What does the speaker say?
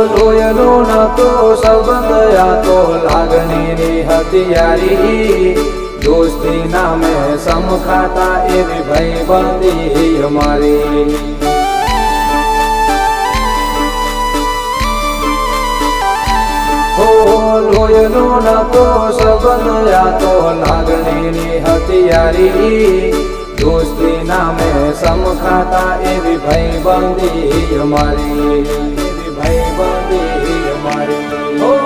લોયનો નતો સંબંધ આ તો લાગણીની હથિયારી દોસ્તી નામે સમખાતા એવી ભાઈબંધી અમારી લોયનો નતો સંબંધ આ તો લાગણીની હથિયારી દોસ્તી નામે સમખાતા એવી ભાઈબંધી અમારી એવી ભાઈબંધી અમારી